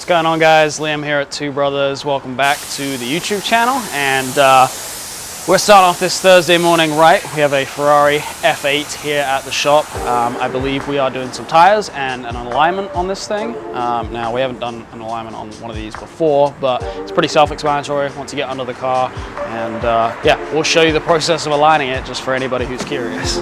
What's going on, guys? Liam here at Two Brothers. Welcome back to the YouTube channel, and we're starting off this Thursday morning right. We have a Ferrari F8 here at the shop. I believe we are doing some tires and an alignment on this thing. Now, we haven't done an alignment on one of these before, but it's pretty self-explanatory once you get under the car. And yeah, we'll show you the process of aligning it just for anybody who's curious.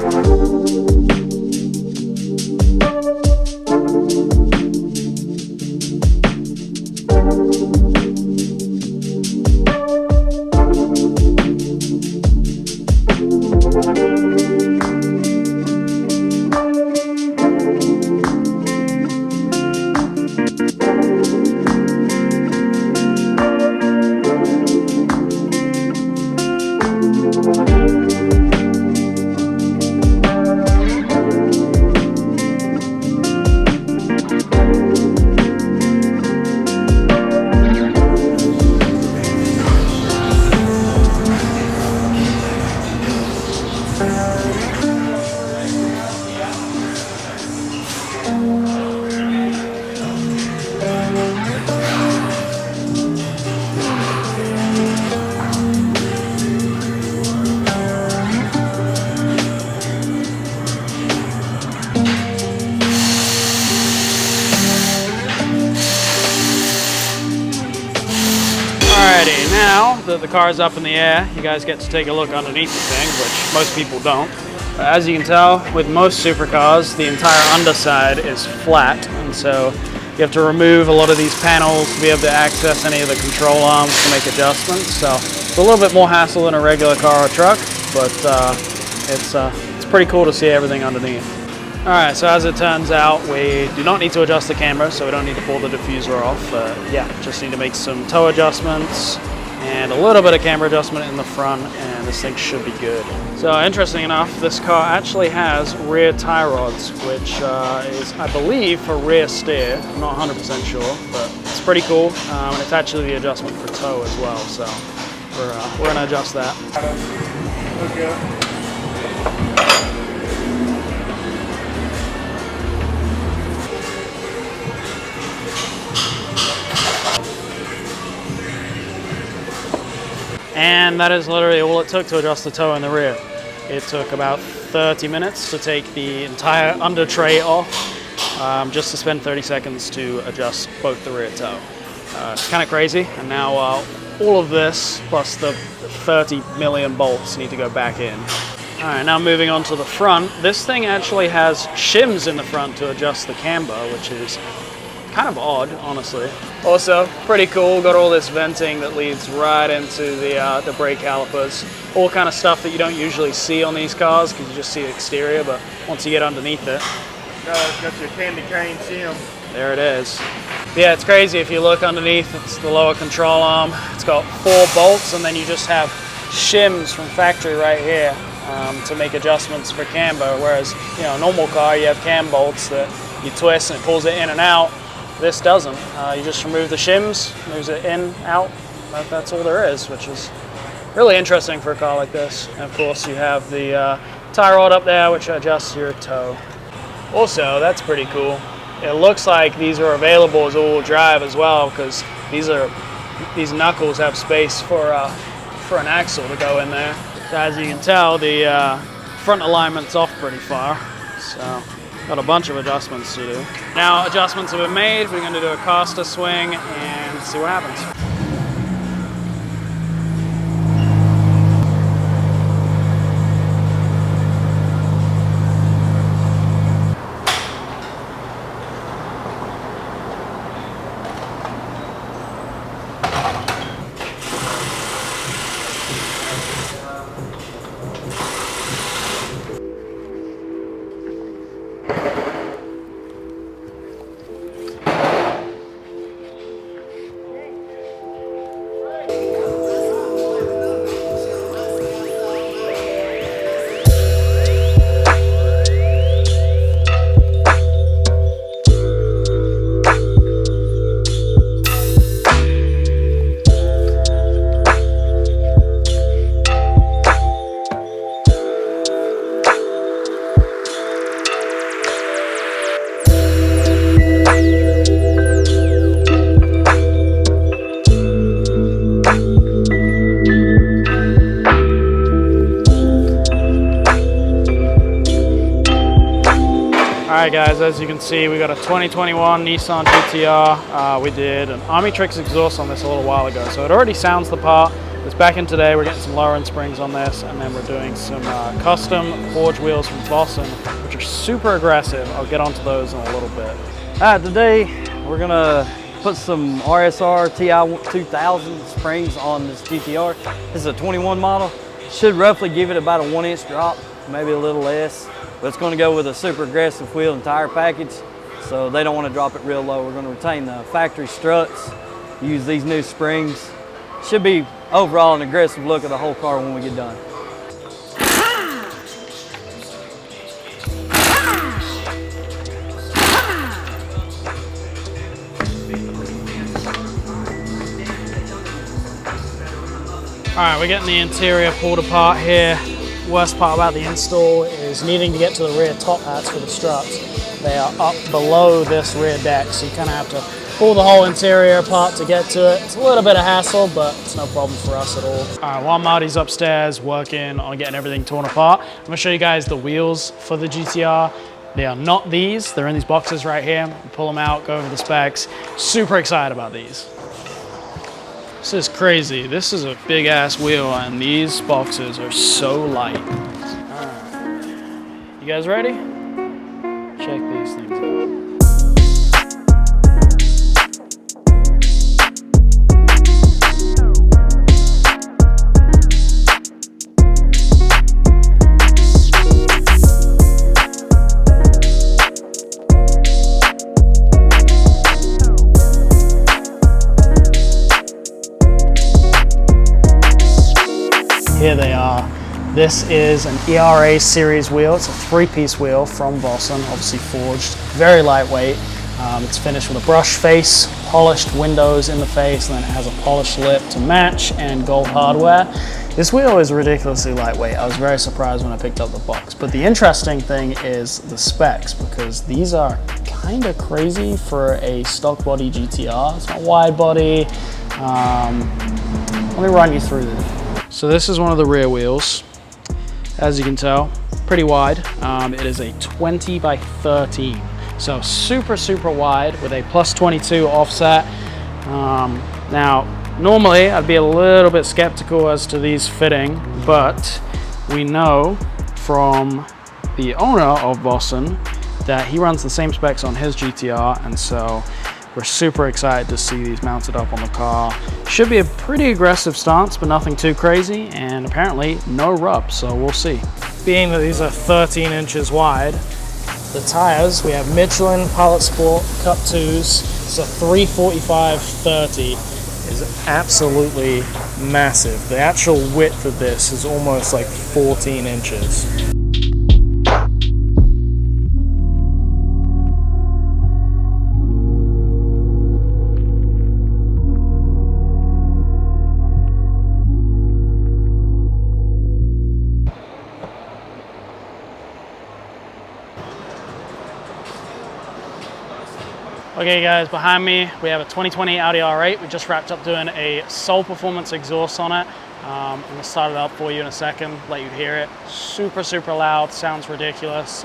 Alrighty, now that the car is up in the air, you guys get to take a look underneath the thing, which most people don't. But as you can tell, with most supercars, the entire underside is flat, and so you have to remove a lot of these panels to be able to access any of the control arms to make adjustments. So it's a little bit more hassle than a regular car or truck, but it's pretty cool to see everything underneath. Alright, so as it turns out, we do not need to adjust the camera, so we don't need to pull the diffuser off. Yeah, just need to make some toe adjustments and a little bit of camera adjustment in the front, and this thing should be good. So interesting enough, this car actually has rear tie rods, which is, I believe, for rear steer. I'm not 100% sure, but it's pretty cool. And it's actually the adjustment for toe as well, so we're going to adjust that. Okay. And that is literally all it took to adjust the toe in the rear. It took about 30 minutes to take the entire under tray off, just to spend 30 seconds to adjust both the rear toe. It's kind of crazy, and now all of this, plus the 30 million bolts, need to go back in. All right, now moving on to the front. This thing actually has shims in the front to adjust the camber, which is kind of odd, honestly. Also, pretty cool, got all this venting that leads right into the brake calipers. All kind of stuff that you don't usually see on these cars because you just see the exterior, but once you get underneath it. Got your candy cane shim. There it is. Yeah, it's crazy. If you look underneath, it's the lower control arm. It's got 4 bolts, and then you just have shims from factory right here to make adjustments for camber, whereas, you know, a normal car, you have cam bolts that you twist and it pulls it in and out. This doesn't. You just remove the shims, moves it in, out. That's all there is, which is really interesting for a car like this. And of course, you have the tie rod up there, which adjusts your toe. Also, that's pretty cool. It looks like these are available as all-wheel drive as well, because these knuckles have space for an axle to go in there. So as you can tell, the front alignment's off pretty far. So got a bunch of adjustments to do. Now adjustments have been made, we're going to do a caster swing and see what happens. Alright guys, as you can see, we got a 2021 Nissan GTR. We did an Omnitrix exhaust on this a little while ago, so it already sounds the part. It's back in today. We're getting some lower end springs on this, and then we're doing some custom forged wheels from Vossen, which are super aggressive. I'll get onto those in a little bit. Today we're gonna put some RSR TI 2000 springs on this GTR. This is a 21 model. Should roughly give it about a 1-inch drop, maybe a little less. But it's going to go with a super aggressive wheel and tire package, so they don't want to drop it real low. We're going to retain the factory struts, use these new springs. Should be overall an aggressive look of the whole car when we get done. All right, we're getting the interior pulled apart here. Worst part about the install is needing to get to the rear top hats for the struts. They are up below this rear deck, so you kind of have to pull the whole interior apart to get to it. It's a little bit of hassle, but it's no problem for us at all. All right, while Marty's upstairs working on getting everything torn apart, I'm gonna show you guys the wheels for the GTR. They are not these, they're in these boxes right here. Pull them out, go over the specs. Super excited about these. This is crazy. This is a big ass wheel and these boxes are so light. All right. You guys ready? Check these things out. Here they are. This is an ERA series wheel. It's a 3-piece wheel from Vossen, obviously forged, very lightweight. It's finished with a brush face, polished windows in the face, and then it has a polished lip to match and gold hardware. This wheel is ridiculously lightweight. I was very surprised when I picked up the box. But the interesting thing is the specs, because these are kind of crazy for a stock body GTR. It's not wide body. Let me run you through this. So this is one of the rear wheels. As you can tell, pretty wide. It is a 20 by 13. So super, super wide with a plus 22 offset. Now, normally I'd be a little bit skeptical as to these fitting, but we know from the owner of Vossen that he runs the same specs on his GTR, and so we're super excited to see these mounted up on the car. Should be a pretty aggressive stance, but nothing too crazy, and apparently no rub, so we'll see. Being that these are 13 inches wide, the tires, we have Michelin Pilot Sport Cup 2s. It's a 345/30. Is absolutely massive. The actual width of this is almost like 14 inches. Okay guys, behind me we have a 2020 Audi R8. We just wrapped up doing a Soul Performance exhaust on it. I'm gonna start it up for you in a second, let you hear it. Super, super loud, sounds ridiculous.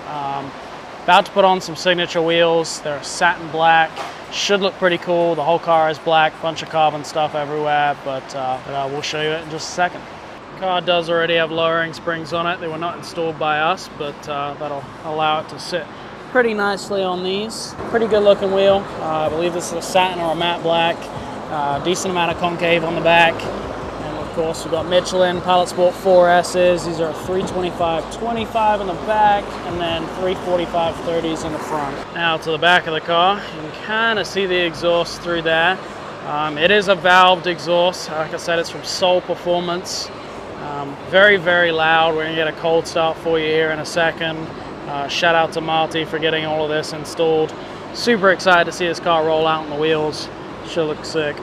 About to put on some signature wheels. They're satin black, should look pretty cool. The whole car is black, bunch of carbon stuff everywhere, but we'll show you it in just a second. The car does already have lowering springs on it. They were not installed by us, but that'll allow it to sit pretty nicely on these. Pretty good looking wheel. I believe this is a satin or a matte black. Decent amount of concave on the back. And of course we've got Michelin Pilot Sport 4S's. These are 325/25 in the back and then 345/30s in the front. Now to the back of the car, you can kind of see the exhaust through there. It is a valved exhaust. Like I said, it's from Soul Performance. Very, very loud. We're gonna get a cold start for you here in a second. Shout out to Marty for getting all of this installed. Super excited to see this car roll out on the wheels. Should look sick.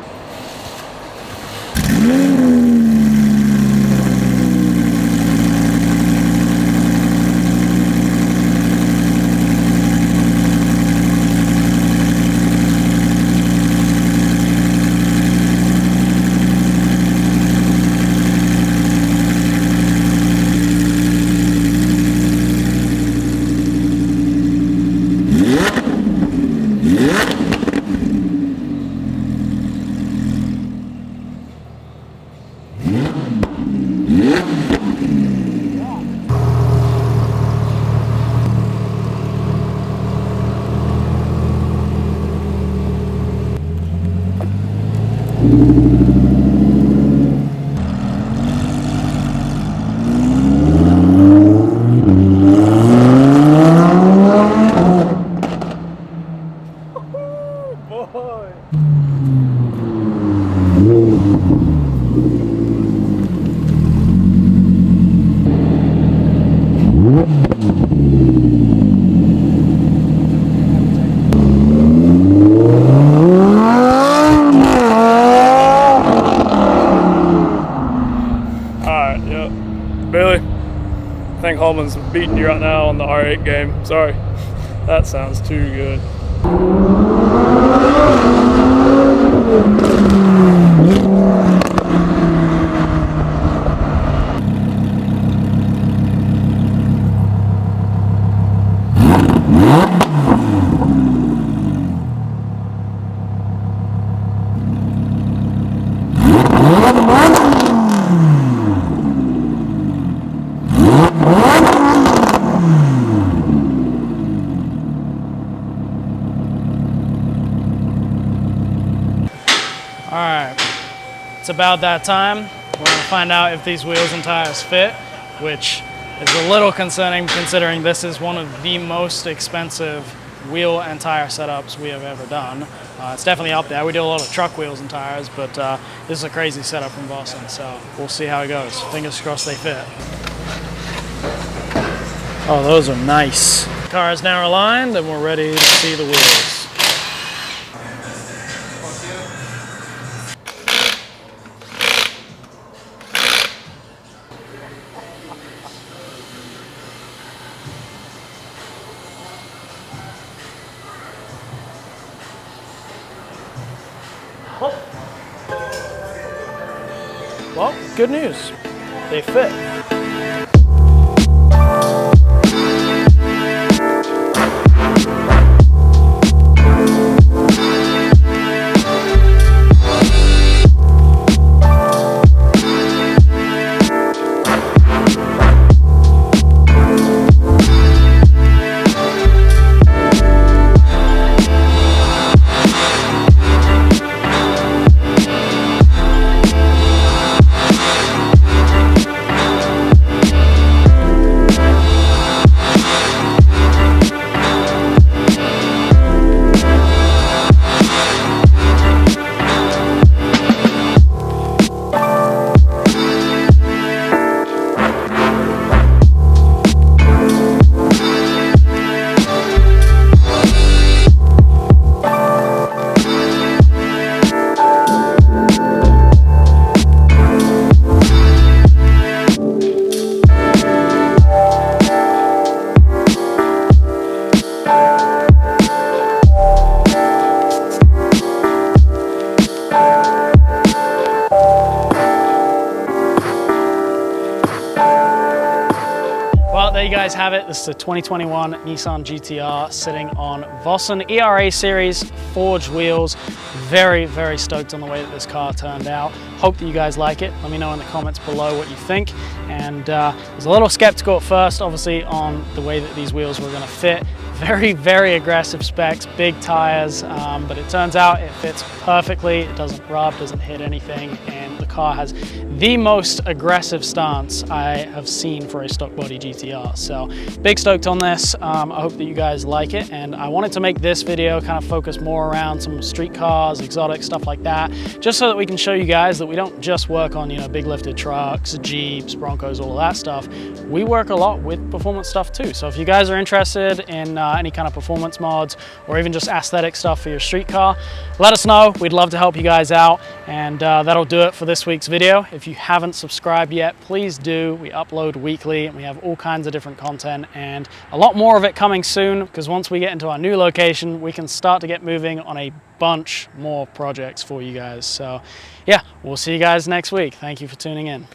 Bailey, I think Holman's beating you right now on the R8 game. Sorry, that sounds too good. All right, it's about that time. We're gonna find out if these wheels and tires fit, which is a little concerning considering this is one of the most expensive wheel and tire setups we have ever done. It's definitely up there. We do a lot of truck wheels and tires, but this is a crazy setup from Vossen, so we'll see how it goes. Fingers crossed they fit. Oh, those are nice. The car is now aligned and we're ready to see the wheels. Well, good news. They fit. There you guys have it. This is the 2021 Nissan GTR sitting on Vossen ERA series forged wheels. Very, very stoked on the way that this car turned out. Hope that you guys like it. Let me know in the comments below what you think. And I was a little skeptical at first, obviously, on the way that these wheels were going to fit. Very, very aggressive specs, big tires, but it turns out it fits perfectly. It doesn't rub, doesn't hit anything, and the car has the most aggressive stance I have seen for a stock body GTR. So big stoked on this. I hope that you guys like it, and I wanted to make this video kind of focus more around some street cars, exotic stuff like that, just so that we can show you guys that we don't just work on, you know, big lifted trucks, Jeeps, Broncos, all of that stuff. We work a lot with performance stuff too. So if you guys are interested in any kind of performance mods or even just aesthetic stuff for your street car, let us know. We'd love to help you guys out, and that'll do it for this week's video. If you haven't subscribed yet, please do. We upload weekly and we have all kinds of different content, and a lot more of it coming soon, because once we get into our new location, we can start to get moving on a bunch more projects for you guys. So yeah, we'll see you guys next week. Thank you for tuning in.